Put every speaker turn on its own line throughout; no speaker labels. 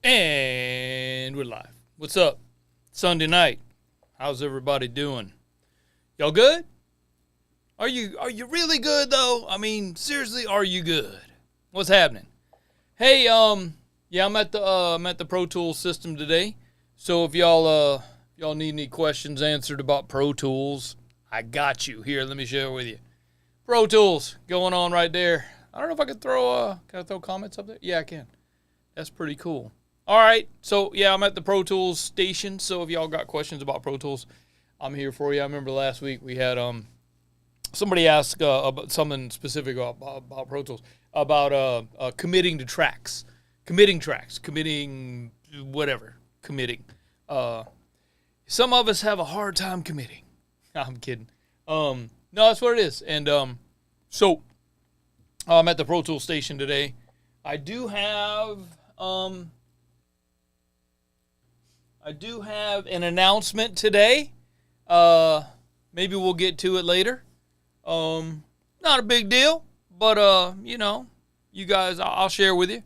And we're live. What's up? Sunday night. How's everybody doing? Y'all good? Are you really good though? I mean, seriously, are you good? What's happening? Hey, yeah, I'm at the Pro Tools system today. So if y'all need any questions answered about Pro Tools, I got you. Here, let me share it with you. Pro Tools going on right there. I don't know if I can throw comments up there? Yeah, I can. That's pretty cool. All right, so yeah, I'm at the Pro Tools station. So if y'all got questions about Pro Tools, I'm here for you. I remember last week we had somebody asked about something specific about Pro Tools, about committing to tracks, committing whatever, committing. Some of us have a hard time committing. I'm kidding. No, that's what it is. And so I'm at the Pro Tools station today. I do have an announcement today. Maybe we'll get to it later. Not a big deal, but you guys, I'll share with you.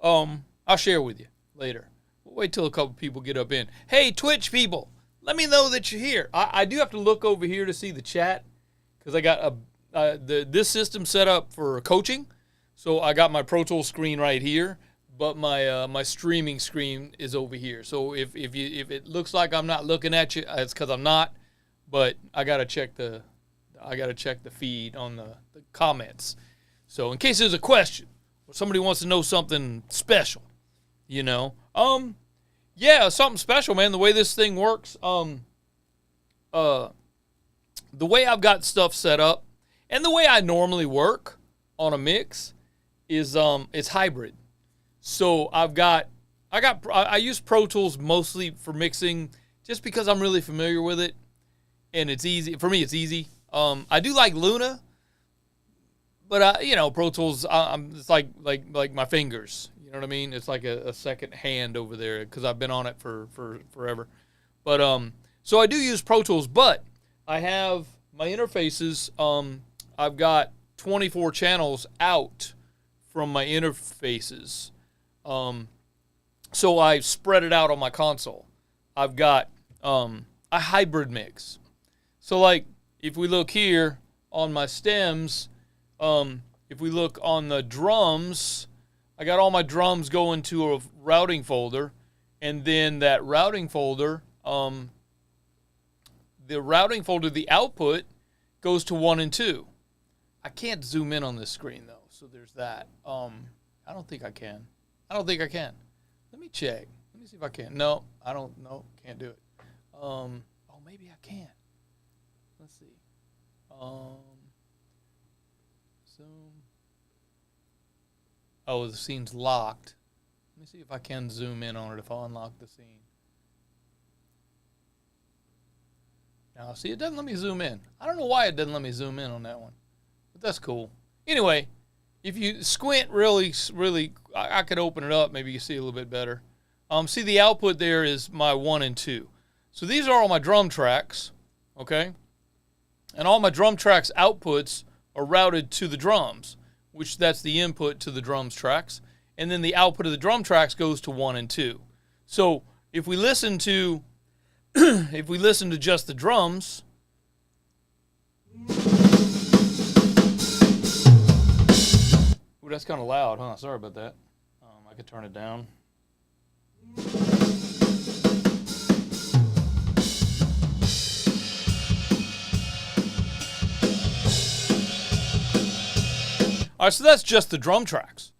I'll share with you later. We'll wait till a couple people get up in. Hey, Twitch people, let me know that you're here. I do have to look over here to see the chat because I got this system set up for coaching. So I got my Pro Tools screen right here. But my streaming screen is over here. So if it looks like I'm not looking at you, it's because I'm not. But I gotta check the feed on the comments. So in case there's a question or somebody wants to know something special, yeah, something special, man. The way this thing works, the way I've got stuff set up, and the way I normally work on a mix is it's hybrid. So I use Pro Tools mostly for mixing just because I'm really familiar with it and it's easy. For me, it's easy. I do like Luna, but Pro Tools, it's like my fingers. You know what I mean? It's like a second hand over there because I've been on it for forever. But so I do use Pro Tools, but I have my interfaces. I've got 24 channels out from my interfaces. So I spread it out on my console. I've got a hybrid mix. So like if we look here on my stems, if we look on the drums, I got all my drums going to a routing folder, and then that routing folder, the output goes to 1 and 2. I can't zoom in on this screen though, so there's that. I don't think I can. Let me check. Let me see if I can. No, I don't. No, can't do it. Maybe I can. Let's see. Zoom. Oh, the scene's locked. Let me see if I can zoom in on it if I unlock the scene. Now, see, it doesn't let me zoom in. I don't know why it doesn't let me zoom in on that one, but that's cool. Anyway. If you squint really, I could open it up. Maybe you see a little bit better. See, the output there is my 1 and 2. So these are all my drum tracks, okay? And all my drum tracks outputs are routed to the drums, which that's the input to the drums tracks. And then the output of the drum tracks goes to 1 and 2. So if we listen to, just the drums, ooh, that's kind of loud, huh? Sorry about that. I could turn it down. All right, so that's just the drum tracks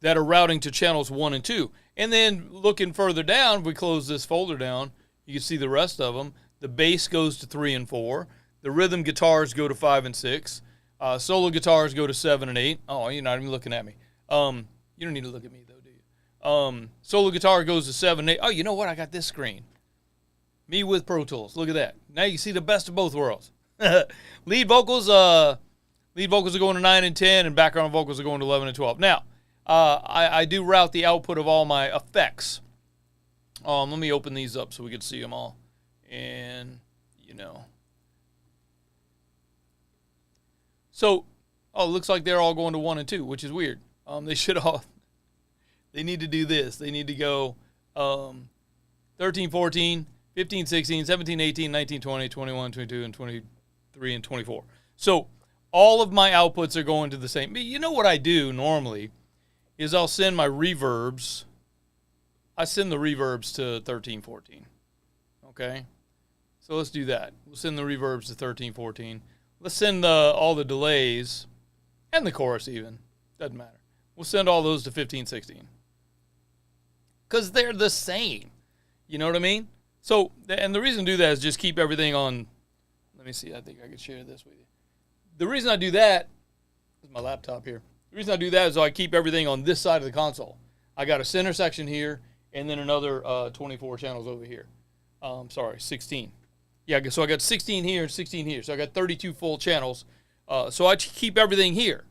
that are routing to channels 1 and 2. And then looking further down, if we close this folder down, you can see the rest of them. The bass goes to 3 and 4. The rhythm guitars go to 5 and 6. Solo guitars go to 7 and 8. Oh, you're not even looking at me. You don't need to look at me, though, do you? Solo guitar goes to 7 and 8. Oh, you know what? I got this screen. Me with Pro Tools. Look at that. Now you see the best of both worlds. Lead vocals are going to 9 and 10, and background vocals are going to 11 and 12. Now, I do route the output of all my effects. Let me open these up so we can see them all. And, So, it looks like they're all going to 1 and 2, which is weird. They need to do this. They need to go 13, 14, 15, 16, 17, 18, 19, 20, 21, 22, and 23, and 24. So all of my outputs are going to the same. You know what I do normally is I'll send my reverbs. I send the reverbs to 13, 14. Okay? So let's do that. We'll send the reverbs to 13, 14. Let's send all the delays and the chorus even. Doesn't matter. We'll send all those to 15, 16. Because they're the same. You know what I mean? So, and the reason to do that is just keep everything on. Let me see. I think I could share this with you. The reason I do that is my laptop here. The reason I do that is so I keep everything on this side of the console. I got a center section here and then another 24 channels over here. 16. Yeah, so I got 16 here and 16 here. So I got 32 full channels. So I keep everything here.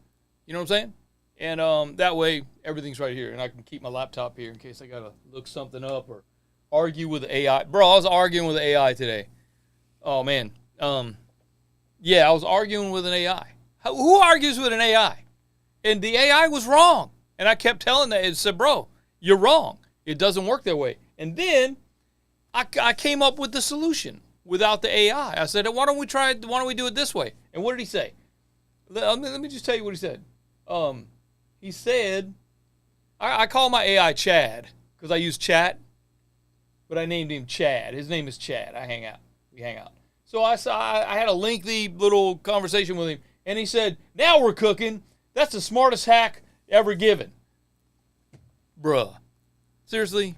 You know what I'm saying? And that way, everything's right here. And I can keep my laptop here in case I got to look something up or argue with AI. Bro, I was arguing with AI today. Oh, man. Yeah, I was arguing with an AI. Who argues with an AI? And the AI was wrong. And I kept telling that. It said, bro, you're wrong. It doesn't work that way. And then I came up with the solution without the AI. I said, why don't we do it this way? And what did he say? Let me just tell you what he said. He said, I call my AI Chad because I use chat, but I named him Chad. His name is Chad. We hang out. So I had a lengthy little conversation with him, and he said, now we're cooking. That's the smartest hack ever given. Bruh. Seriously?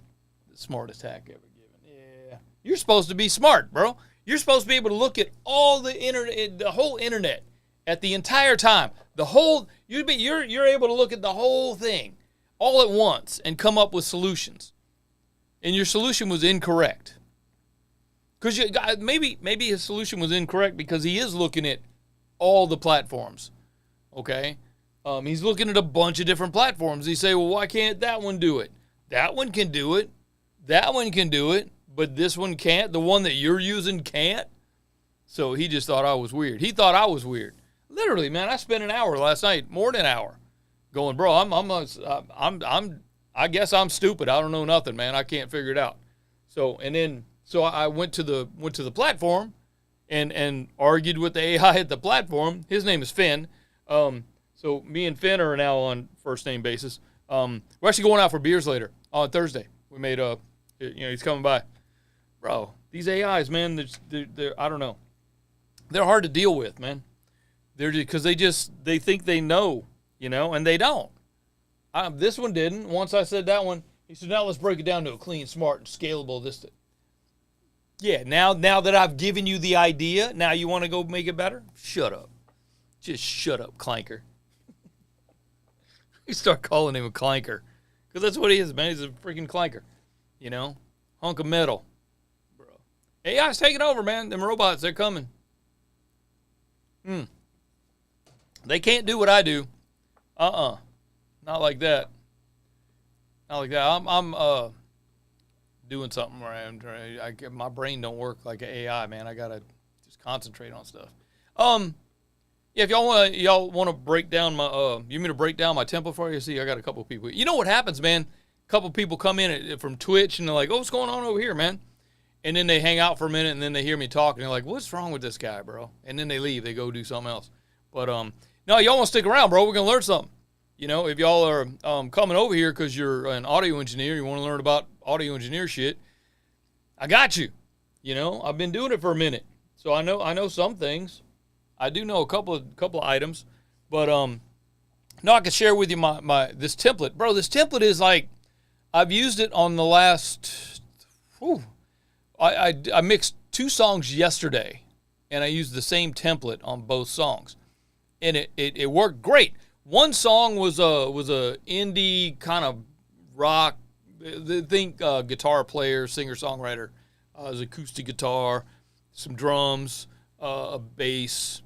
The smartest hack ever given. Yeah. You're supposed to be smart, bro. You're supposed to be able to look at all the internet, the whole internet at the entire time. You're able to look at the whole thing all at once and come up with solutions. And your solution was incorrect. Because maybe his solution was incorrect because he is looking at all the platforms. Okay? He's looking at a bunch of different platforms. He say, well, why can't that one do it? That one can do it. That one can do it. But this one can't. The one that you're using can't. So he just thought I was weird. He thought I was weird. Literally, man, I spent an hour last night, more than an hour, going, bro, I guess I'm stupid. I don't know nothing, man. I can't figure it out. So I went to the platform and argued with the AI at the platform. His name is Finn. So me and Finn are now on first name basis. We're actually going out for beers later on Thursday. We made he's coming by. Bro, these AIs, man, they're I don't know. They're hard to deal with, man. They're because they think they know, and they don't. This one didn't. Once I said that one, he said, now let's break it down to a clean, smart, and scalable this. Yeah, now that I've given you the idea, now you want to go make it better? Shut up. Just shut up, clanker. You start calling him a clanker. Because that's what he is, man. He's a freaking clanker. Hunk of metal. Bro. AI's taking over, man. Them robots, they're coming. They can't do what I do. Not like that. Not like that. I'm doing something where my brain don't work like an AI, man. I gotta just concentrate on stuff. Yeah, if y'all want to break down my you mean to break down my template for you? See, I got a couple of people. You know what happens, man? A couple of people come in from Twitch and they're like, "Oh, what's going on over here, man?" And then they hang out for a minute and then they hear me talk and they're like, "What's wrong with this guy, bro?" And then they leave. They go do something else. But no, y'all want to stick around, bro. We're gonna learn something. If y'all are coming over here because you're an audio engineer, you want to learn about audio engineer shit, I got you. I've been doing it for a minute, so I know some things. I do know a couple of items, but no, I can share with you my this template, bro. This template is like I've used it on the last. I mixed 2 songs yesterday, and I used the same template on both songs, and it worked great. One song was a indie kind of rock. Think guitar player, singer songwriter. It was acoustic guitar, some drums, a bass.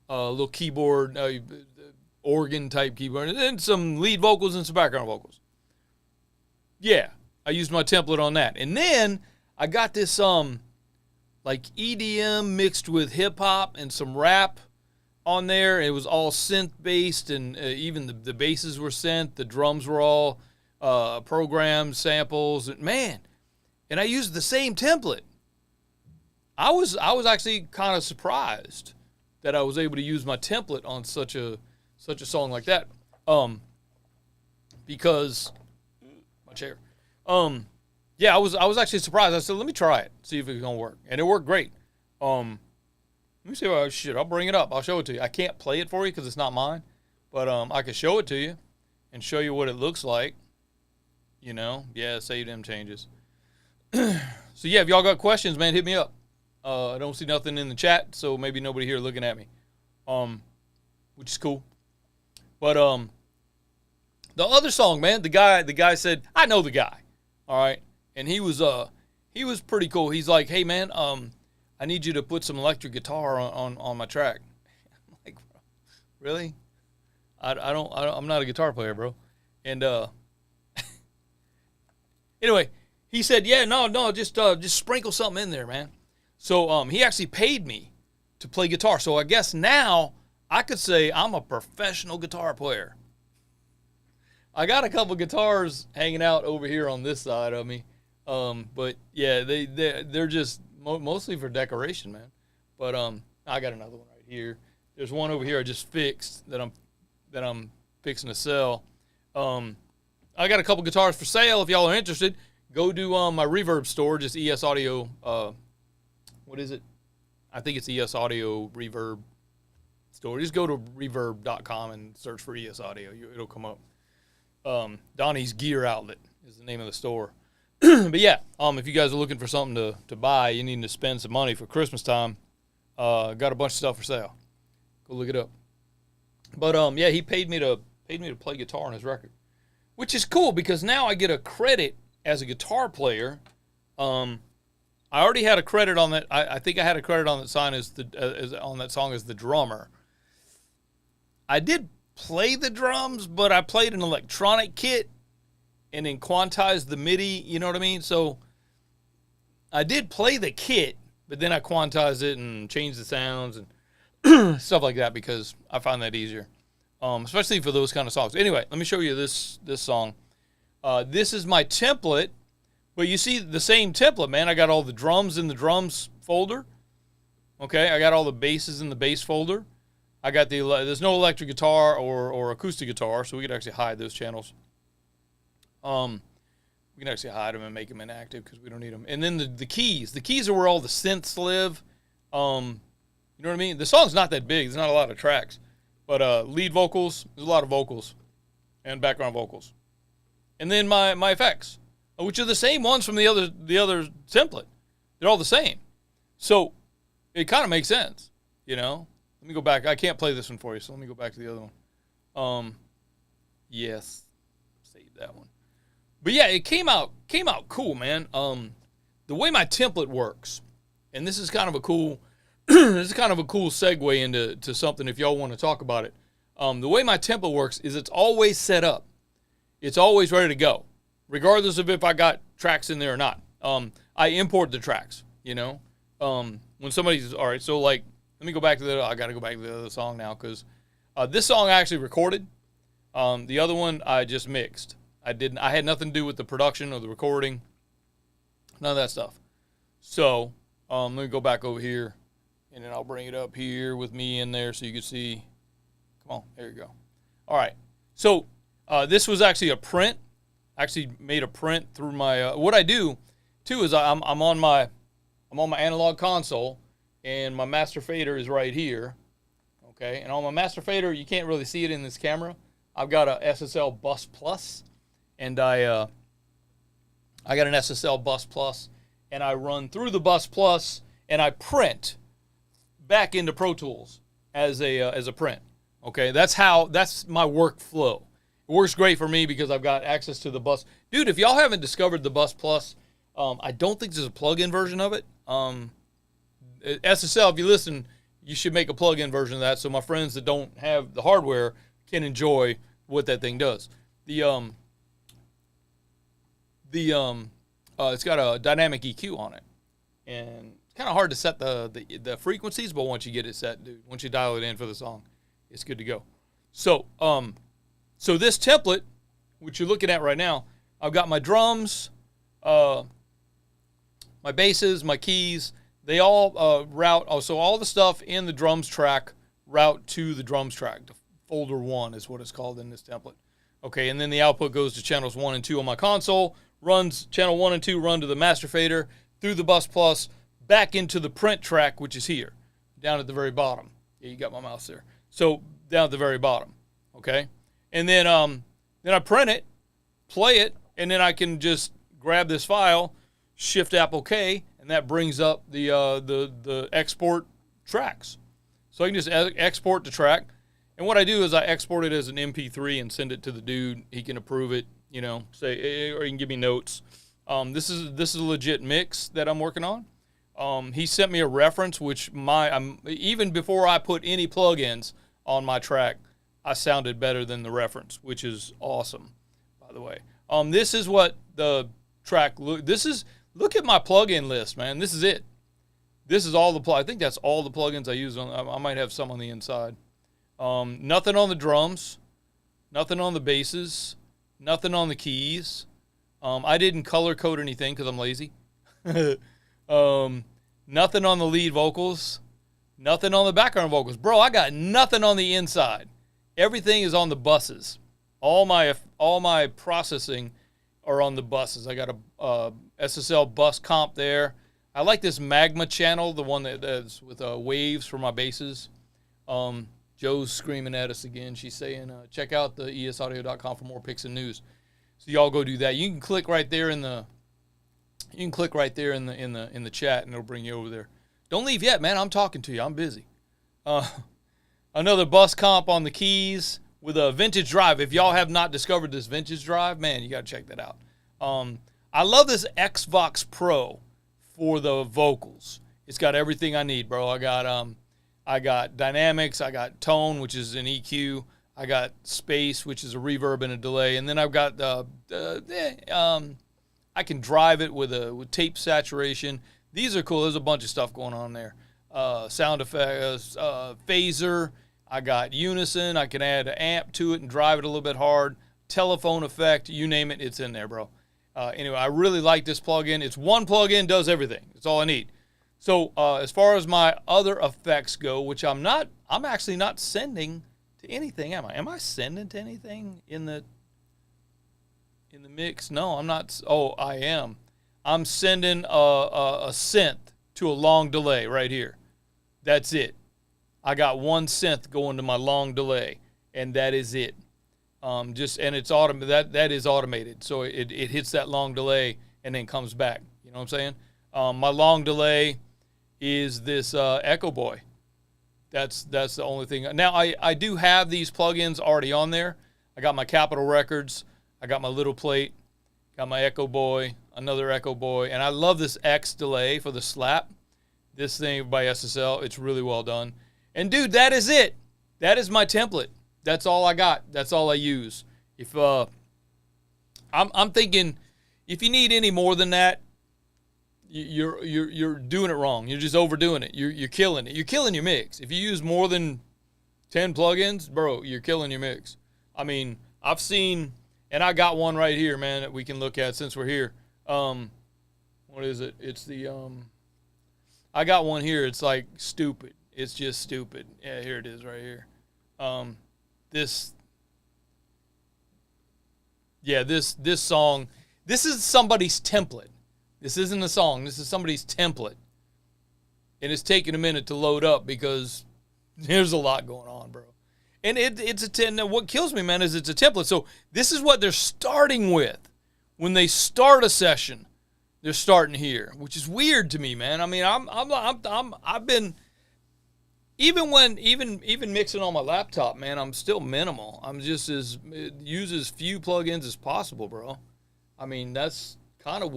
A little keyboard, organ type keyboard, and then some lead vocals and some background vocals. Yeah, I used my template on that. And then I got this like EDM mixed with hip hop and some rap on there. It was all synth based, and even the basses were synth. The drums were all programmed samples. And man, and I used the same template. I was actually kind of surprised that I was able to use my template on such a song like that. Because my chair. Yeah, I was actually surprised. I said, let me try it, see if it's gonna work, and it worked great. Let me see. I'll bring it up. I'll show it to you. I can't play it for you because it's not mine, but I can show it to you and show you what it looks like. You know, yeah, save them changes. So yeah, if y'all got questions, man, hit me up. I don't see nothing in the chat, so maybe nobody here looking at me, which is cool. But the other song, man, the guy said, I know the guy, all right, and he was pretty cool. He's like, hey man, I need you to put some electric guitar on my track. I'm like, bro, really? I'm not a guitar player, bro. And anyway, he said, yeah, no, just sprinkle something in there, man. So he actually paid me to play guitar. So I guess now I could say I'm a professional guitar player. I got a couple guitars hanging out over here on this side of me. But yeah, they're just mostly for decoration, man. But I got another one right here. There's one over here I just fixed that I'm fixing to sell. I got a couple guitars for sale. If y'all are interested, go to my Reverb store, just ES Audio. What is it? I think it's ES Audio Reverb store. Just go to reverb.com and search for ES Audio. It'll come up. Donny's Gear Outlet is the name of the store. But yeah, if you guys are looking for something to buy, you need to spend some money for Christmas time, got a bunch of stuff for sale. Go look it up. But yeah, he paid me to play guitar on his record, which is cool because now I get a credit as a guitar player. I already had a credit on that. I think I had a credit on that song as the drummer. I did play the drums, but I played an electronic kit and then quantized the MIDI, you know what I mean? So I did play the kit, but then I quantized it and changed the sounds and stuff like that because I find that easier, especially for those kind of songs. Anyway, let me show you this song. This is my template, but you see the same template, man. I got all the drums in the drums folder. Okay, I got all the basses in the bass folder. I got there's no electric guitar or acoustic guitar, so we could actually hide those channels. We can actually hide them and make them inactive because we don't need them. And then the keys. The keys are where all the synths live. You know what I mean? The song's not that big. There's not a lot of tracks. But lead vocals, there's a lot of vocals and background vocals. And then my effects, which are the same ones from the other template. They're all the same. So it kind of makes sense, you know? Let me go back. I can't play this one for you, so let me go back to the other one. Yes. Save that one. But yeah, it came out cool, man. The way my template works, and this is kind of a cool segue into something if y'all want to talk about it. The way my template works is it's always set up. It's always ready to go, regardless of if I got tracks in there or not. I import the tracks, you know. When somebody's, all right, so like, let me go back to I got to go back to the other song now because this song I actually recorded. The other one I just mixed. I had nothing to do with the production or the recording. None of that stuff. So, let me go back over here, and then I'll bring it up here with me in there so you can see. Come on, there you go. All right. So, this was actually a print. I actually made a print through my. What I do, too, is I'm on my analog console, and my master fader is right here. Okay, and on my master fader, you can't really see it in this camera. I've got a SSL Bus Plus. And I got an SSL Bus Plus, and I run through the Bus Plus, and I print back into Pro Tools as a print. Okay, that's my workflow. It works great for me because I've got access to the Bus. Dude, if y'all haven't discovered the Bus Plus, I don't think there's a plug-in version of it. SSL, if you listen, you should make a plug-in version of that so my friends that don't have the hardware can enjoy what that thing does. It's got a dynamic EQ on it, and it's kind of hard to set the frequencies, but once you get it set, dude, once you dial it in for the song, it's good to go. So this template, which you're looking at right now, I've got my drums, my basses, my keys, they all route. Oh, so all the stuff in the drums track route to the drums track. Folder 1 is what it's called in this template. Okay, and then the output goes to channels 1 and 2 on my console, runs channel 1 and 2, run to the master fader, through the bus plus, back into the print track, which is here, down at the very bottom. Yeah, you got my mouse there. So down at the very bottom, okay? And then I print it, play it, and then I can just grab this file, Shift Apple K, and that brings up the export tracks. So I can just export the track. And what I do is I export it as an MP3 and send it to the dude. He can approve it, you know, say, or he can give me notes. This is a legit mix that I'm working on. He sent me a reference, which even before I put any plugins on my track, I sounded better than the reference, which is awesome, by the way. This is what the track look at my plugin list, man. This is it. This is all I think that's all the plugins I use I might have some on the inside. Nothing on the drums, nothing on the basses, nothing on the keys. I didn't color code anything because I'm lazy. Nothing on the lead vocals, nothing on the background vocals. Bro, I got nothing on the inside. Everything is on the buses. All my processing are on the buses. I got a SSL bus comp there. I like this Magma channel, the one that's with waves for my basses. Joe's screaming at us again. She's saying, check out the esaudio.com for more picks and news. So y'all go do that. You can click right there in the chat, and it'll bring you over there. Don't leave yet, man. I'm talking to you. I'm busy. Another bus comp on the keys with a vintage drive. If y'all have not discovered this vintage drive, man, you got to check that out. I love this Xvox Pro for the vocals. It's got everything I need, bro. I got dynamics, I got tone, which is an EQ, I got space, which is a reverb and a delay, and then I've got I can drive it with tape saturation. These are cool. There's a bunch of stuff going on there. Sound effects, phaser. I got unison. I can add an amp to it and drive it a little bit hard. Telephone effect, you name it, it's in there, bro. Anyway, I really like this plugin. It's one plugin, does everything. It's all I need. So as far as my other effects go, which I'm actually not sending to anything, am I? Am I sending to anything in the mix? No, I'm not. Oh, I am. I'm sending a synth to a long delay right here. That's it. I got one synth going to my long delay, and that is it. And it's that is automated, so it hits that long delay and then comes back. You know what I'm saying? My long delay is this Echo Boy. That's the only thing. Now I do have these plugins already on there. I got my Capitol Records. I got my little plate. Got my Echo Boy, another Echo Boy, and I love this X delay for the slap. This thing by SSL, it's really well done. And dude, that is it. That is my template. That's all I got. That's all I use. If I'm thinking, if you need any more than that, you're doing it wrong. You're just overdoing it. You're killing it. You're killing your mix. If you use more than 10 plugins, bro, you're killing your mix. I mean, I've seen, and I got one right here, man, that we can look at since we're here. What is it? It's the I got one here. It's like stupid. It's just stupid. Yeah, here it is right here. This song, this is somebody's template. This isn't a song. This is somebody's template. And it's taking a minute to load up because there's a lot going on, bro. And what kills me, man, is it's a template. So this is what they're starting with. When they start a session, they're starting here, which is weird to me, man. I mean, I've been even mixing on my laptop, man, I'm still minimal. I'm just use as few plugins as possible, bro. I mean, that's kind of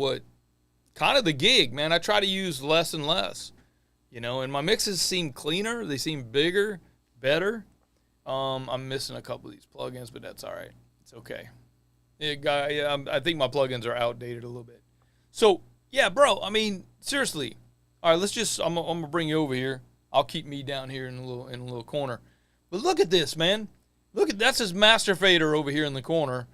the gig, man. I try to use less and less, you know, and my mixes seem cleaner. They seem bigger, better. I'm missing a couple of these plugins, but that's all right. It's okay. I think my plugins are outdated a little bit. So, yeah, bro, I mean, seriously. All right, I'm going to bring you over here. I'll keep me down here in a little corner. But look at this, man. That's his master fader over here in the corner.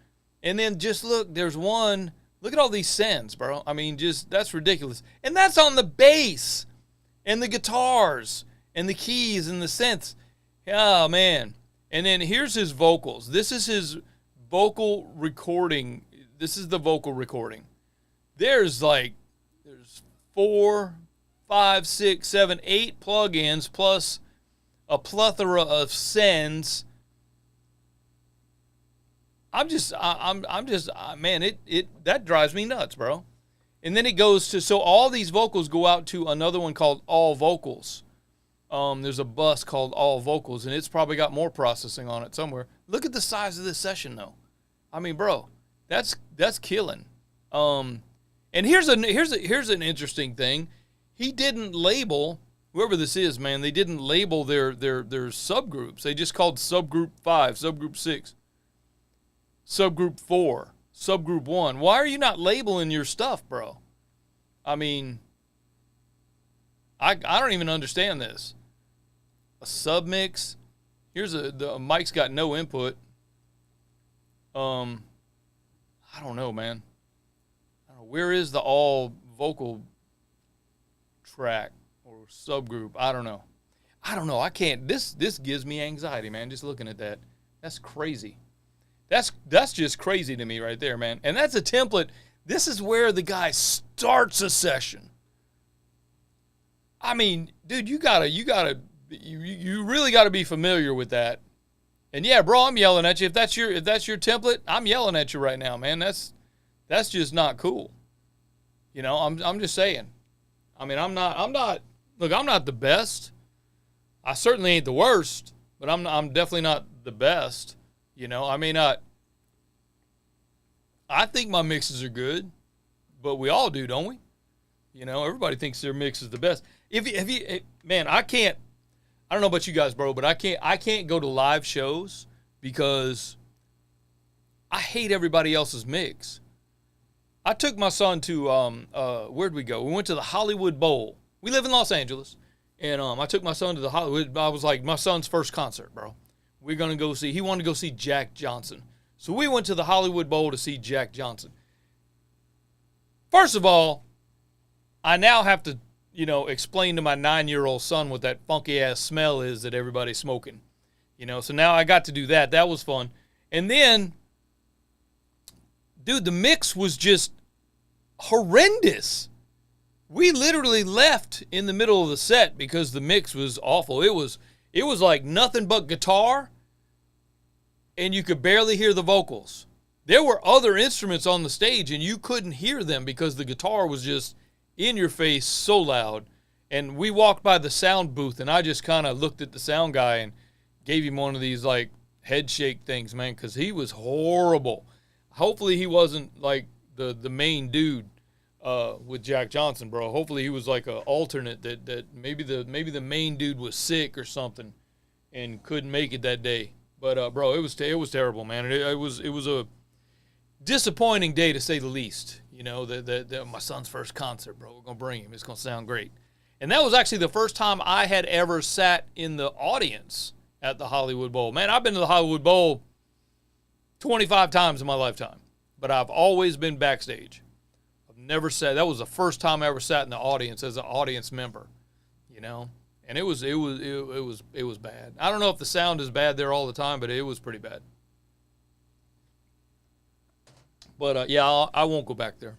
And then just look, there's one Look at all these sends, bro. I mean, just that's ridiculous. And that's on the bass and the guitars and the keys and the synths. Oh, man. And then here's his vocals. This is his vocal recording. This is the vocal recording. There's 4, 5, 6, 7, 8 plugins plus a plethora of sends. Man, that drives me nuts, bro. And then it goes to, so all these vocals go out to another one called All Vocals. There's a bus called All Vocals, and it's probably got more processing on it somewhere. Look at the size of this session, though. I mean, bro, that's killing. And here's an interesting thing. He didn't label, whoever this is, man, they didn't label their subgroups. They just called subgroup 5, subgroup 6, subgroup 4, subgroup 1. Why are you not labeling your stuff, bro? I mean, I don't even understand this. A submix. Here's the mic's got no input. I don't know, man. I don't know. Where is the all vocal track or subgroup? I don't know. I can't. This gives me anxiety, man. Just looking at that. That's crazy. That's just crazy to me right there, man. And that's a template. This is where the guy starts a session. I mean, dude, you really gotta be familiar with that. And yeah, bro, I'm yelling at you. If that's your template, I'm yelling at you right now, man. That's just not cool. You know, I'm just saying. I mean, I'm not the best. I certainly ain't the worst, but I'm definitely not the best. You know, I mean, I think my mixes are good, but we all do, don't we? You know, everybody thinks their mix is the best. Man, I don't know about you guys, bro, but I can't go to live shows because I hate everybody else's mix. I took my son to, where'd we go? We went to the Hollywood Bowl. We live in Los Angeles, and I took my son to the Hollywood. I was like, my son's first concert, bro. We're going to go see, he wanted to go see Jack Johnson. So we went to the Hollywood Bowl to see Jack Johnson. First of all, I now have to, explain to my 9-year-old son what that funky-ass smell is that everybody's smoking. So now I got to do that. That was fun. And then, dude, the mix was just horrendous. We literally left in the middle of the set because the mix was awful. It was like nothing but guitar, and you could barely hear the vocals. There were other instruments on the stage, and you couldn't hear them because the guitar was just in your face so loud. And we walked by the sound booth, and I just kind of looked at the sound guy and gave him one of these, like, head shake things, man, because he was horrible. Hopefully he wasn't, like, the main dude with Jack Johnson, bro. Hopefully he was like an alternate that maybe the main dude was sick or something and couldn't make it that day. But bro, it was terrible, man. It was a disappointing day to say the least. That my son's first concert, bro. We're gonna bring him. It's gonna sound great. And that was actually the first time I had ever sat in the audience at the Hollywood Bowl. Man, I've been to the Hollywood Bowl 25 times in my lifetime, but I've always been backstage. Never sat. That was the first time I ever sat in the audience as an audience member, and it was bad. I don't know if the sound is bad there all the time, but it was pretty bad. But yeah, I won't go back there,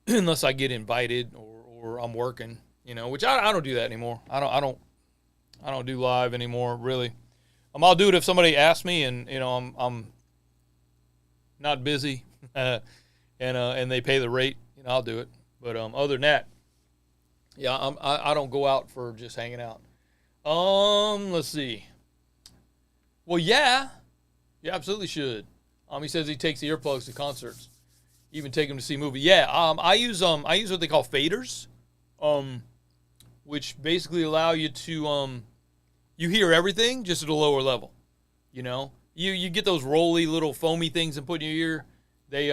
unless I get invited or I'm working, which I don't do that anymore. I don't do live anymore, really. I'll do it if somebody asks me and I'm not busy. And they pay the rate, I'll do it. But other than that, yeah, I don't go out for just hanging out. Let's see. Well, yeah, you absolutely should. He says he takes the earplugs to concerts, even take them to see movies. Yeah, I use what they call faders, which basically allow you to you hear everything just at a lower level. You get those rolly little foamy things and put in your ear. They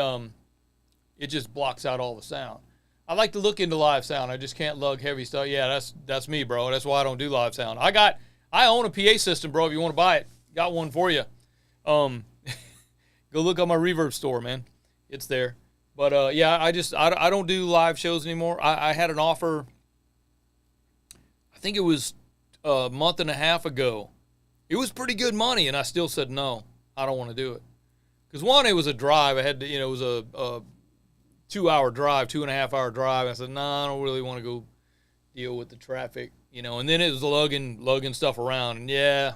it just blocks out all the sound. I like to look into live sound. I just can't lug heavy stuff. Yeah, that's me, bro. That's why I don't do live sound. I own a PA system, bro. If you want to buy it, got one for you. Go look on my Reverb store, man. It's there. But yeah, I don't do live shows anymore. I had an offer. I think it was a month and a half ago. It was pretty good money, and I still said no. I don't want to do it because one, it was a drive. I had to, it was a 2-hour drive, 2.5-hour drive. I said no, I don't really want to go deal with the traffic, And then it was lugging stuff around, and yeah,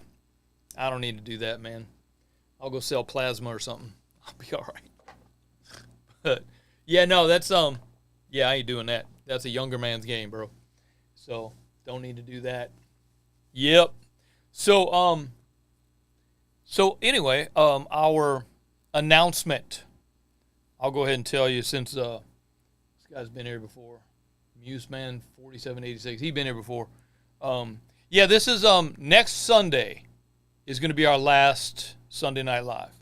I don't need to do that, man. I'll go sell plasma or something. I'll be all right. But yeah, no, that's yeah, I ain't doing that. That's a younger man's game, bro. So don't need to do that. Yep. So anyway, our announcement. I'll go ahead and tell you since this guy's been here before. Museman 4786. He's been here before. Yeah, this is next Sunday is going to be our last Sunday Night Live.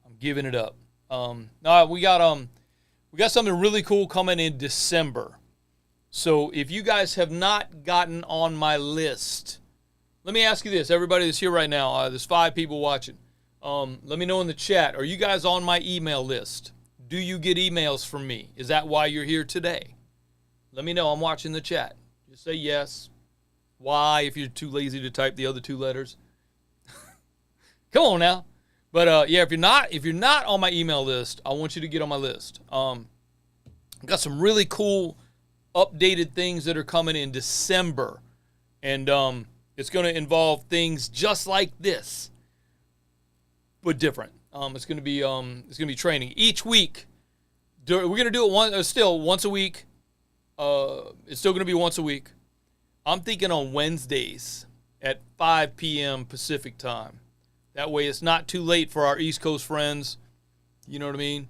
I'm giving it up. No, we got something really cool coming in December. So if you guys have not gotten on my list, let me ask you this, everybody that's here right now, there's 5 people watching. Let me know in the chat, are you guys on my email list? Do you get emails from me? Is that why you're here today? Let me know. I'm watching the chat. Just say yes. Why, if you're too lazy to type the other 2 letters. Come on now. But yeah, if you're not on my email list, I want you to get on my list. I've got some really cool updated things that are coming in December. And it's going to involve things just like this, but different. It's going to be training each week. We're going to do it once a week. It's still going to be once a week. I'm thinking on Wednesdays at 5 p.m. Pacific time. That way it's not too late for our East Coast friends. You know what I mean?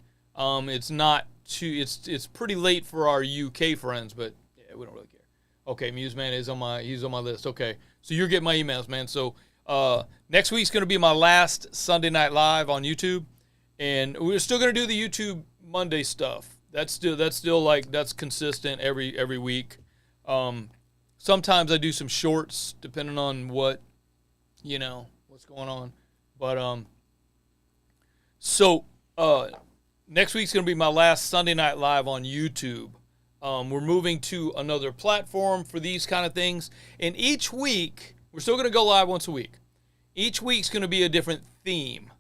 It's pretty late for our UK friends, but yeah, we don't really care. Okay, Museman he's on my list. Okay. So you're getting my emails, man. So next week's going to be my last Sunday Night Live on YouTube, and we're still going to do the YouTube Monday stuff. That's consistent every week. Sometimes I do some shorts depending on what's going on. But so next week's going to be my last Sunday Night Live on YouTube. We're moving to another platform for these kind of things. And each week, we're still going to go live once a week. Each week's going to be a different theme.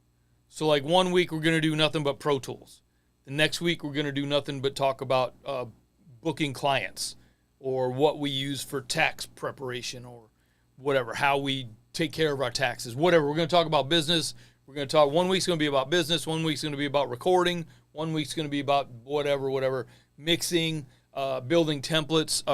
So like one week, we're going to do nothing but Pro Tools. The next week, we're going to do nothing but talk about booking clients or what we use for tax preparation or whatever, how we take care of our taxes, whatever. We're going to talk about business. We're going to talk, one week's going to be about business. One week's going to be about recording. One week's going to be about whatever, mixing, building templates.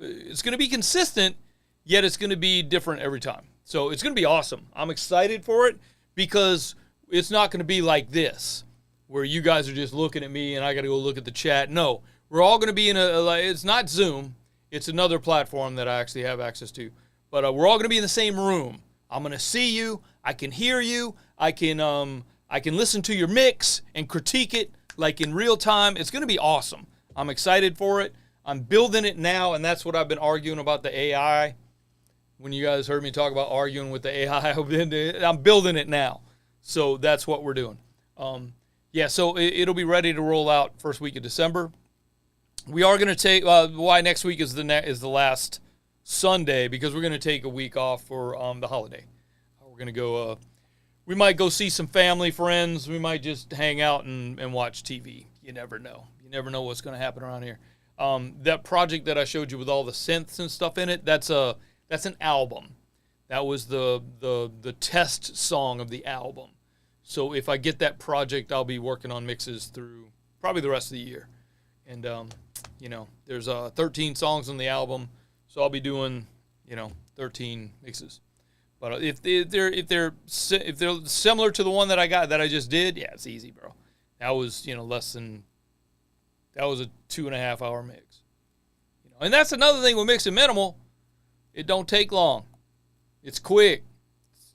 It's going to be consistent, yet it's going to be different every time. So it's going to be awesome. I'm excited for it because it's not going to be like this, where you guys are just looking at me and I got to go look at the chat. No, we're all going to be it's not Zoom. It's another platform that I actually have access to. But we're all going to be in the same room. I'm going to see you. I can hear you. I can listen to your mix and critique it like in real time. It's going to be awesome. I'm excited for it. I'm building it now, and that's what I've been arguing about the AI. When you guys heard me talk about arguing with the AI, I'm building it now. So that's what we're doing. Yeah, so it'll be ready to roll out first week of December. We are going to take why next week is the last Sunday, because we're going to take a week off for the holiday. We're going to go. We might go see some family, friends. We might just hang out and watch TV. You never know. You never know what's going to happen around here. That project that I showed you with all the synths and stuff in it, that's an album. That was the test song of the album. So if I get that project, I'll be working on mixes through probably the rest of the year. And there's 13 songs on the album, so I'll be doing 13 mixes. But if they're similar to the one that I just did, yeah, it's easy, bro. That was that was a 2.5 hour mix. And that's another thing with mixing minimal. It don't take long. It's quick.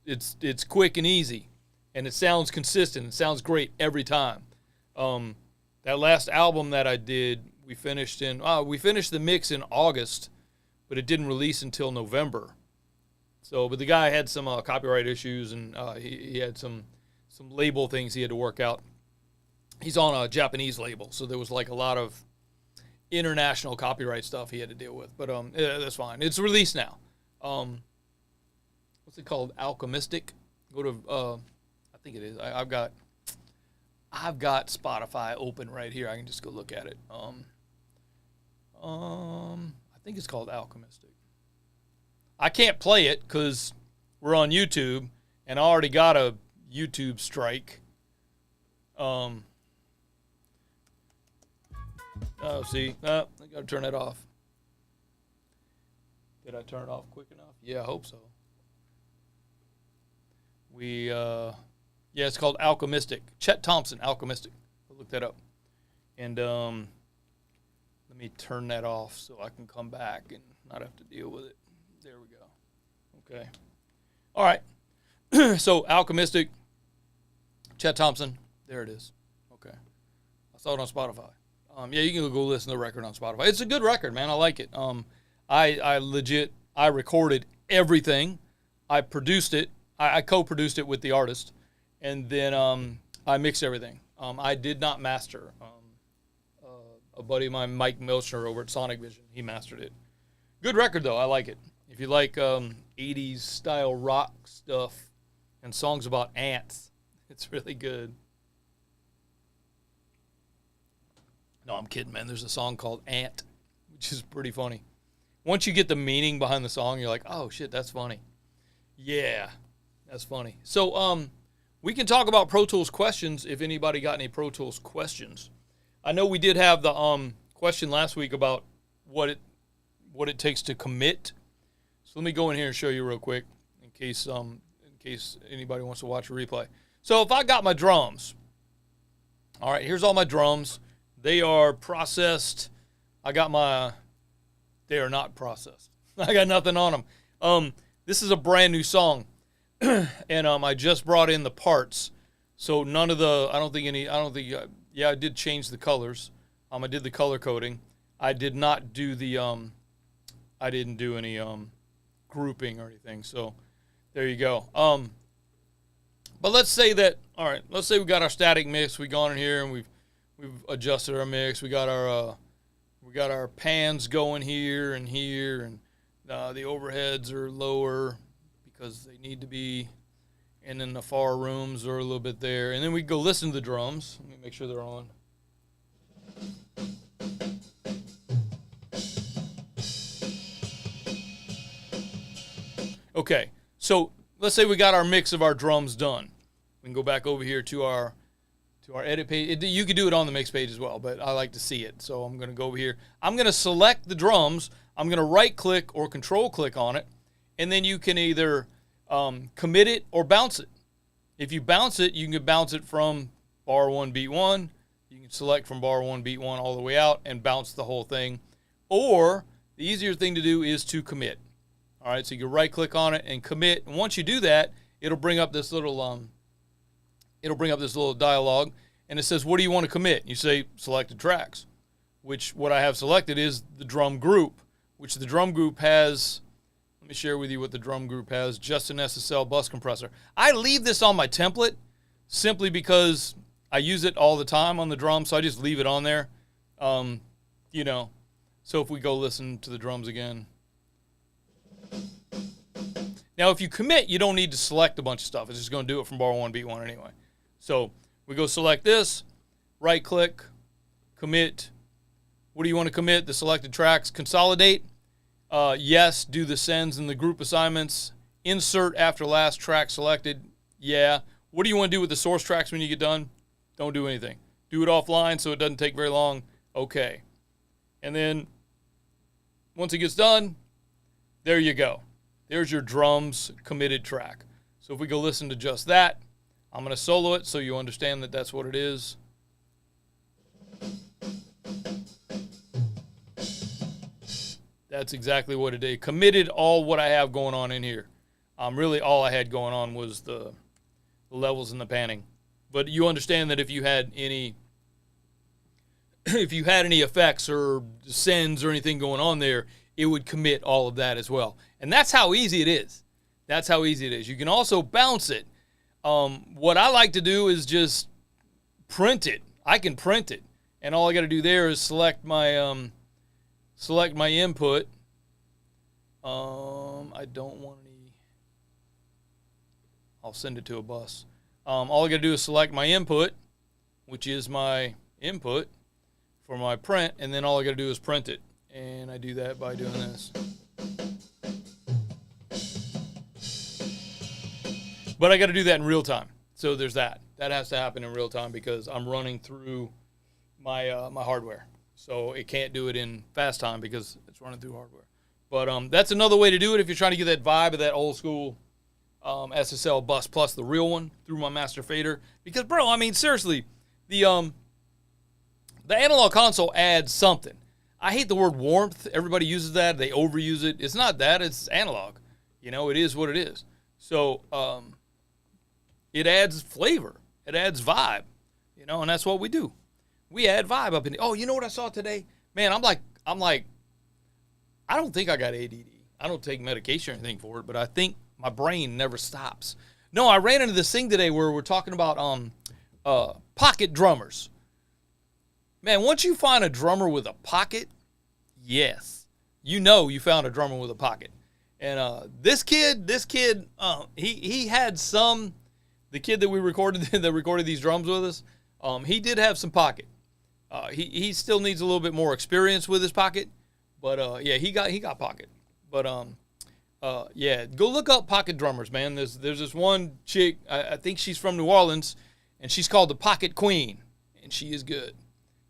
It's quick and easy, and it sounds consistent. It sounds great every time. That last album that I did, we finished the mix in August, but it didn't release until November. But the guy had some copyright issues, and he had some label things he had to work out. he's on a Japanese label, so there was like a lot of international copyright stuff he had to deal with. But yeah, that's fine. It's released now. What's it called? Alchemistic. Go to I think it is. I've got Spotify open right here. I can just go look at it. I think it's called Alchemistic. I can't play it because we're on YouTube, and I already got a YouTube strike. Oh, see, I gotta turn that off. Did I turn it off quick enough? Yeah, I hope so. Yeah, it's called Alchemistic. Chet Thompson, Alchemistic. I'll look that up. And let me turn that off so I can come back and not have to deal with it. There we go. Okay. All right. So Alchemistic, Chet Thompson. There it is. Okay. I saw it on Spotify. Yeah, you can go listen to the record on Spotify. It's a good record, man. I like it. I recorded everything. I produced it. I co-produced it with the artist, and then I mixed everything. I did not master. A buddy of mine, Mike Milchner over at Sonic Vision, he mastered it. Good record, though. I like it. If you like 80s style rock stuff and songs about ants, it's really good. No, I'm kidding, man. There's a song called Ant, which is pretty funny. Once you get the meaning behind the song, you're like, oh, shit, that's funny. Yeah, that's funny. So we can talk about Pro Tools questions if anybody got any Pro Tools questions. I know we did have the question last week about what it takes to commit. So let me go in here and show you real quick in case anybody wants to watch a replay. So if I got my drums, all right, here's all my drums. They are processed. They are not processed. I got nothing on them. This is a brand new song, and I just brought in the parts. So none of the, yeah, I did change the colors. I did the color coding. I did not do the, I didn't do any grouping or anything. So there you go. But let's say that, all right, let's say we got our static mix. We gone in here and we've adjusted our mix. We got our pans going here, and the overheads are lower because they need to be. And then the far rooms are a little bit there. And then we go listen to the drums. Let me make sure they're on. Okay, so let's say we got our mix of our drums done. We can go back over here to our edit page. You could do it on the mix page as well, but I like to see it. So I'm going to go over here. I'm going to select the drums. I'm going to right-click or control-click on it. And then you can either commit it or bounce it. If you bounce it, you can bounce it from bar 1, beat 1. You can select from bar 1, beat 1 all the way out and bounce the whole thing. Or the easier thing to do is to commit. All right, so you can right-click on it and commit. And once you do that, it'll bring up this little dialogue, and it says, what do you want to commit? You say selected tracks, which what I have selected is the drum group, which the drum group has. Let me share with you what the drum group has. Just an SSL bus compressor. I leave this on my template simply because I use it all the time on the drums, so I just leave it on there. So if we go listen to the drums again. Now, if you commit, you don't need to select a bunch of stuff. It's just going to do it from bar 1, beat 1 anyway. So we go select this, right-click, commit. What do you want to commit? The selected tracks. Consolidate. Yes, do the sends and the group assignments. Insert after last track selected. Yeah. What do you want to do with the source tracks when you get done? Don't do anything. Do it offline so it doesn't take very long. Okay. And then once it gets done, there you go. There's your drums committed track. So if we go listen to just that, I'm going to solo it so you understand that that's what it is. That's exactly what it is. Committed all what I have going on in here. Really all I had going on was the levels and the panning. But you understand that if you had any effects or sends or anything going on there, it would commit all of that as well. And that's how easy it is. That's how easy it is. You can also bounce it. What I like to do is just print it. I can print it, and all I got to do there is select my input. I don't want any. I'll send it to a bus. All I got to do is select my input, which is my input for my print, and then all I got to do is print it. And I do that by doing this. But I got to do that in real time. So there's that. That has to happen in real time because I'm running through my my hardware. So it can't do it in fast time because it's running through hardware. But that's another way to do it if you're trying to get that vibe of that old school SSL bus plus the real one through my master fader. Because, bro, I mean, seriously, the analog console adds something. I hate the word warmth. Everybody uses that. They overuse it. It's not that. It's analog. You know, it is what it is. So it adds flavor. It adds vibe. You know, and that's what we do. We add vibe up in. Oh, you know what I saw today? Man, I'm like, I don't think I got ADD. I don't take medication or anything for it, but I think my brain never stops. No, I ran into this thing today where we're talking about pocket drummers. Man, once you find a drummer with a pocket, yes, you know you found a drummer with a pocket. And this kid, he had some. The kid that we recorded that recorded these drums with us, he did have some pocket. He still needs a little bit more experience with his pocket, but yeah, he got pocket. But yeah, go look up pocket drummers, man. There's this one chick, I think she's from New Orleans, and she's called the Pocket Queen, and she is good.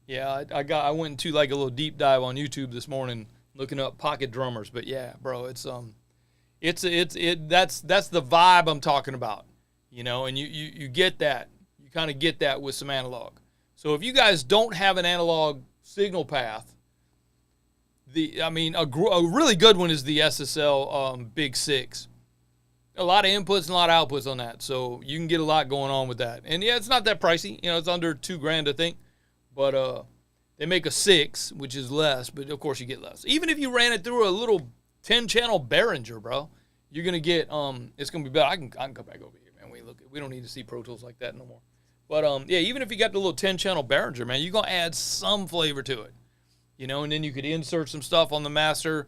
Yeah, I went into like a little deep dive on YouTube this morning looking up pocket drummers. But yeah, bro, that's the vibe I'm talking about, you know. And you get that, you kind of get that with some analog. So if you guys don't have an analog signal path, a really good one is the SSL Big 6. A lot of inputs and a lot of outputs on that, so you can get a lot going on with that. And yeah, it's not that pricey, you know, it's under $2,000 I think. But they make a 6, which is less, but of course you get less. Even if you ran it through a little 10-channel Behringer, bro, you're gonna get it's gonna be better. I can come back over here, man. We don't need to see Pro Tools like that no more. But yeah, even if you got the little 10-channel Behringer, man, you're gonna add some flavor to it, you know. And then you could insert some stuff on the master.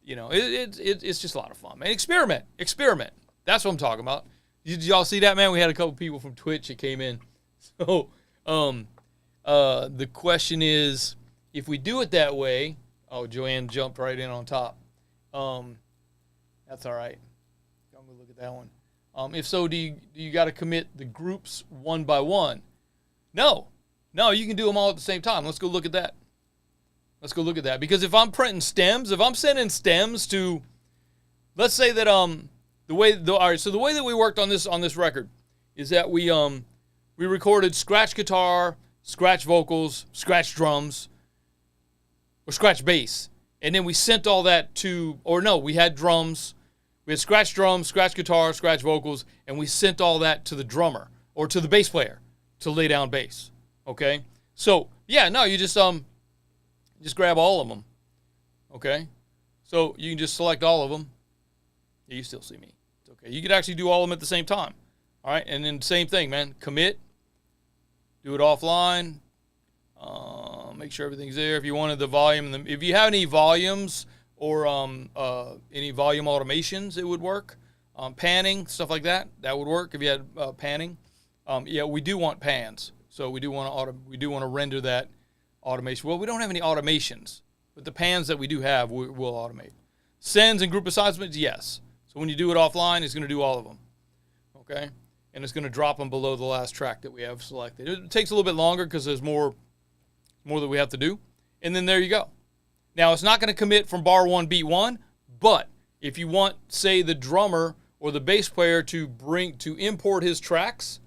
You know, it's just a lot of fun, man. Experiment. That's what I'm talking about. Did y'all see that, man? We had a couple people from Twitch that came in. So the question is, if we do it that way, oh, Joanne jumped right in on top. That's all right. I'm gonna look at that one. If so, do you got to commit the groups one by one? No, you can do them all at the same time. Let's go look at that. Because if I'm printing stems, if I'm sending stems to, let's say that the way that we worked on this record is that we recorded scratch guitar, scratch vocals, scratch drums, or scratch bass. And then we sent all that we had drums. We had scratch drums, scratch guitar, scratch vocals, and we sent all that to the drummer or to the bass player to lay down bass. Okay? So, yeah, no, you just grab all of them. Okay? So you can just select all of them. Yeah, you still see me. It's okay. You could actually do all of them at the same time. All right? And then same thing, man. Commit. Do it offline. Make sure everything's there. If you wanted the volume, if you have any volumes or any volume automations, it would work. Panning, stuff like that would work if you had panning. Yeah, we do want pans, so we do want to render that automation. Well, we don't have any automations, but the pans that we do have, we'll automate. Sends and group assignments, yes. So when you do it offline, it's going to do all of them. Okay. And it's going to drop them below the last track that we have selected. It takes a little bit longer because there's more that we have to do. And then there you go. Now, it's not going to commit from bar 1, beat 1, but if you want, say, the drummer or the bass player to import his tracks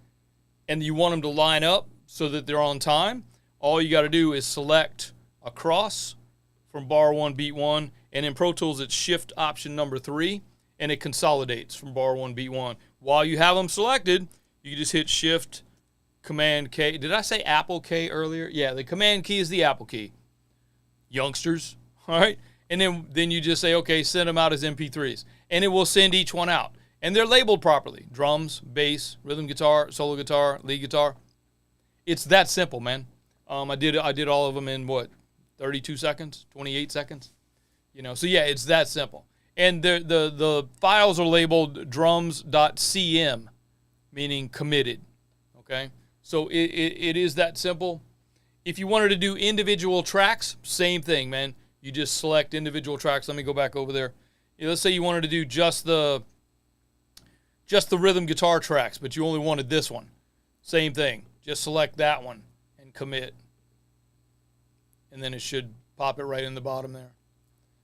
and you want them to line up so that they're on time, all you got to do is select across from bar 1, beat 1, and in Pro Tools, it's Shift Option number 3, and it consolidates from bar 1, beat 1. While you have them selected, you can just hit Shift, Command K. Did I say Apple K earlier? Yeah, the Command key is the Apple key. Youngsters, all right? And then you just say, okay, send them out as MP3s. And it will send each one out. And they're labeled properly. Drums, bass, rhythm guitar, solo guitar, lead guitar. it's that simple, man. I did all of them in what, 32 seconds, 28 seconds, So yeah, it's that simple. And the files are labeled drums.cm, meaning committed. Okay, so it is that simple. If you wanted to do individual tracks, same thing, man. You just select individual tracks. Let me go back over there. Let's say you wanted to do just the rhythm guitar tracks, but you only wanted this one. Same thing. Just select that one and commit. And then it should pop it right in the bottom there.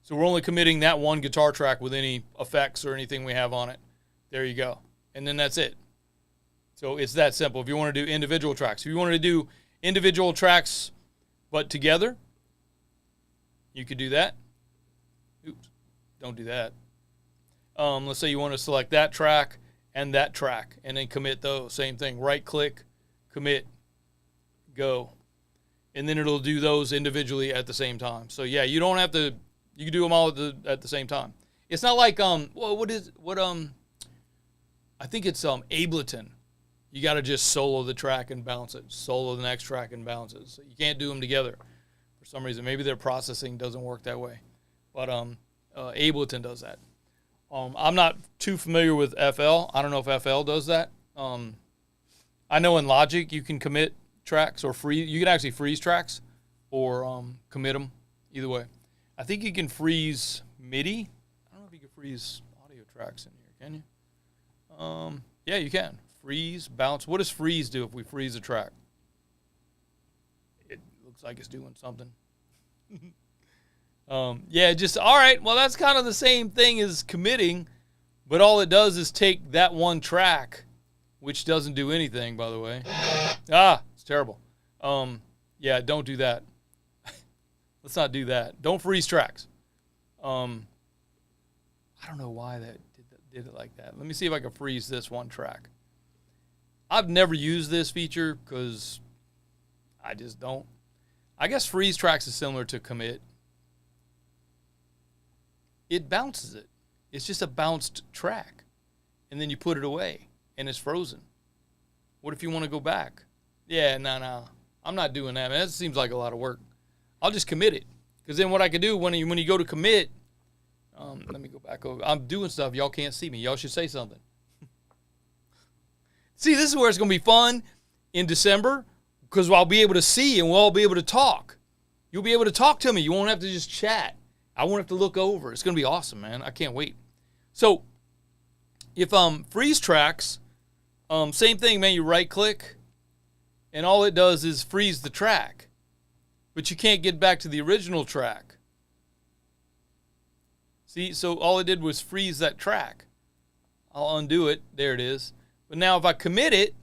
So we're only committing that one guitar track with any effects or anything we have on it. There you go. And then that's it. So it's that simple. If you want to do individual tracks. If you wanted to do individual tracks but together, you could do that. Oops. Don't do that. Let's say you want to select that track and then commit those. Same thing. Right click, commit, go. And then it'll do those individually at the same time. So yeah, you don't have to, you can do them all at the same time. It's not like, I think it's Ableton. You got to just solo the track and bounce it. Solo the next track and bounce it. So you can't do them together for some reason. Maybe their processing doesn't work that way. But Ableton does that. I'm not too familiar with FL. I don't know if FL does that. I know in Logic you can commit tracks or freeze. You can actually freeze tracks or commit them. Either way. I think you can freeze MIDI. I don't know if you can freeze audio tracks in here. Can you? Yeah, you can. Freeze, bounce. What does freeze do if we freeze a track? It looks like it's doing something. Yeah, just, all right, well, that's kind of the same thing as committing, but all it does is take that one track, which doesn't do anything, by the way. It's terrible. Yeah, don't do that. Let's not do that. Don't freeze tracks. I don't know why that did it like that. Let me see if I can freeze this one track. I've never used this feature because I just don't. I guess freeze tracks is similar to commit. It bounces it. It's just a bounced track. And then you put it away, and it's frozen. What if you want to go back? Yeah, no. I'm not doing that, man. That seems like a lot of work. I'll just commit it. Because then what I can do when you go to commit, let me go back over. I'm doing stuff. Y'all can't see me. Y'all should say something. See, this is where it's going to be fun in December because I'll be able to see and we'll all be able to talk. You'll be able to talk to me. You won't have to just chat. I won't have to look over. It's going to be awesome, man. I can't wait. So if freeze tracks, same thing, man. You right-click, and all it does is freeze the track. But you can't get back to the original track. See, so all it did was freeze that track. I'll undo it. There it is. But now if I commit it,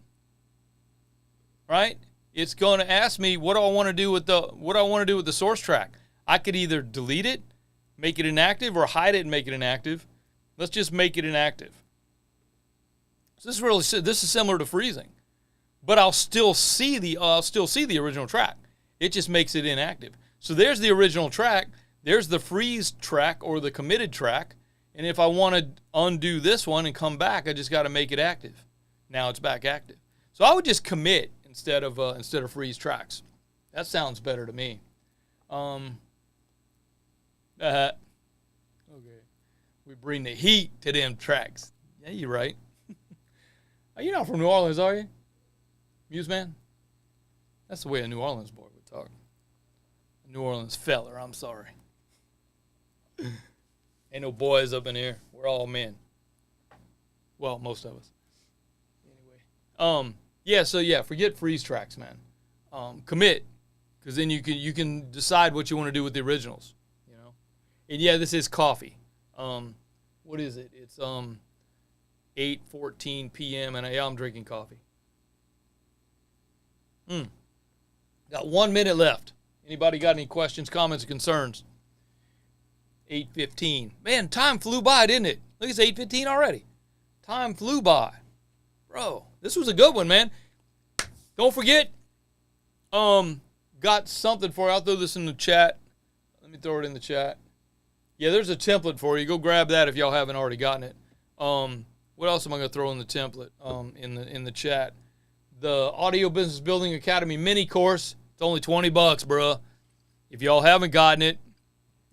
right, it's going to ask me what do I want to do with the source track. I could either delete it, make it inactive, or hide it and make it inactive. Let's just make it inactive. So this is similar to freezing, but I'll still see the original track. It just makes it inactive. So there's the original track. There's the freeze track or the committed track. And if I want to undo this one and come back, I just got to make it active. Now it's back active. So I would just commit instead of freeze tracks. That sounds better to me. Okay. We bring the heat to them tracks. Yeah, you're right. You're not from New Orleans, are you? Muse man? That's the way a New Orleans boy would talk. A New Orleans feller, I'm sorry. Ain't no boys up in here. We're all men. Well, most of us. Anyway. Forget freeze tracks, man. Commit. Because then you can decide what you want to do with the originals. You know? And yeah, this is coffee. What is it? It's 8:14 p.m. and I'm drinking coffee. Got 1 minute left. Anybody got any questions, comments, or concerns? 8:15. Man, time flew by, didn't it? Look, it's 8:15 already. Time flew by. Bro, this was a good one, man. Don't forget, got something for you. I'll throw this in the chat. Let me throw it in the chat. Yeah, there's a template for you. Go grab that if y'all haven't already gotten it. What else am I going to throw in the template in the chat? the Audio Business Building Academy mini course. It's only $20, bruh. If y'all haven't gotten it,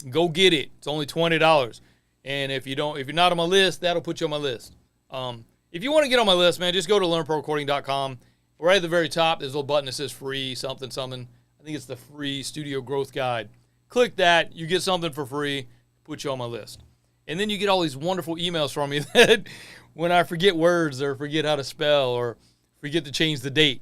go get it. It's only $20. And if you're not on my list, that'll put you on my list. If you want to get on my list, man, just go to learnprorecording.com. Right at the very top, there's a little button that says free something. I think it's the free studio growth guide. Click that. You get something for free. Put you on my list. And then you get all these wonderful emails from me that when I forget words or forget how to spell or forget to change the date.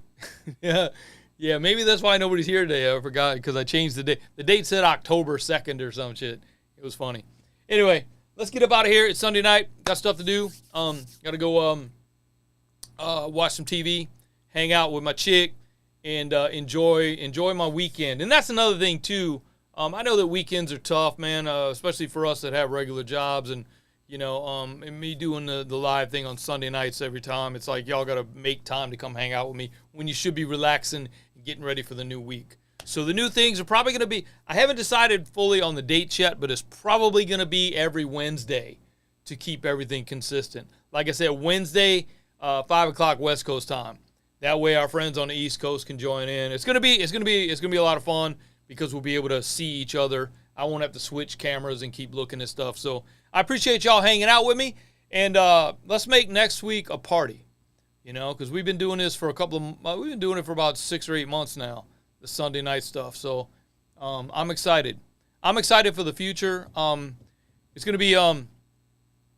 Yeah, maybe that's why nobody's here today. I forgot because I changed the date. The date said October 2nd or some shit. It was funny. Anyway, let's get up out of here. It's Sunday night. Got stuff to do. Got to go watch some TV, hang out with my chick, and enjoy my weekend. And that's another thing, too. I know that weekends are tough, man, especially for us that have regular jobs. And, and me doing the live thing on Sunday nights every time, it's like y'all got to make time to come hang out with me when you should be relaxing and getting ready for the new week. So the new things are probably going to be, I haven't decided fully on the dates yet, but it's probably going to be every Wednesday to keep everything consistent. Like I said, Wednesday, 5 o'clock West Coast time. That way our friends on the East Coast can join in. It's gonna be a lot of fun because we'll be able to see each other. I won't have to switch cameras and keep looking at stuff. So I appreciate y'all hanging out with me, and let's make next week a party. Because we've been doing this for we've been doing it for about 6 or 8 months now, the Sunday night stuff. So I'm excited. I'm excited for the future. It's gonna be I'm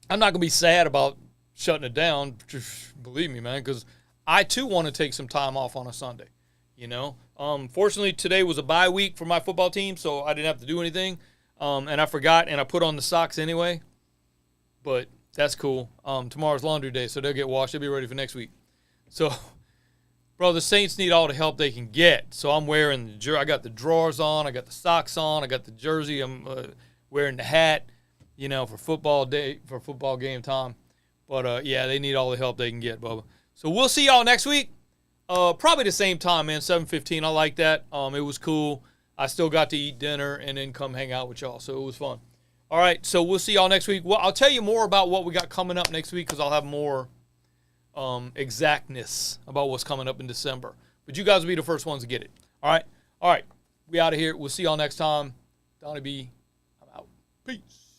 not gonna be sad about shutting it down. Believe me, man, because I too want to take some time off on a Sunday. Fortunately today was a bye week for my football team, so I didn't have to do anything. And I forgot, and I put on the socks anyway. But that's cool. Tomorrow's laundry day, so they'll get washed. They'll be ready for next week. So, bro, the Saints need all the help they can get. So I'm wearing I got the drawers on, I got the socks on, I got the jersey. I'm wearing the hat, for football game time. But yeah, they need all the help they can get, Bubba. So we'll see y'all next week. Probably the same time, man, 7:15. I like that. It was cool. I still got to eat dinner and then come hang out with y'all, so it was fun. All right, so we'll see y'all next week. Well, I'll tell you more about what we got coming up next week because I'll have more exactness about what's coming up in December. But you guys will be the first ones to get it. All right, we out of here. We'll see y'all next time. Donny B, I'm out. Peace.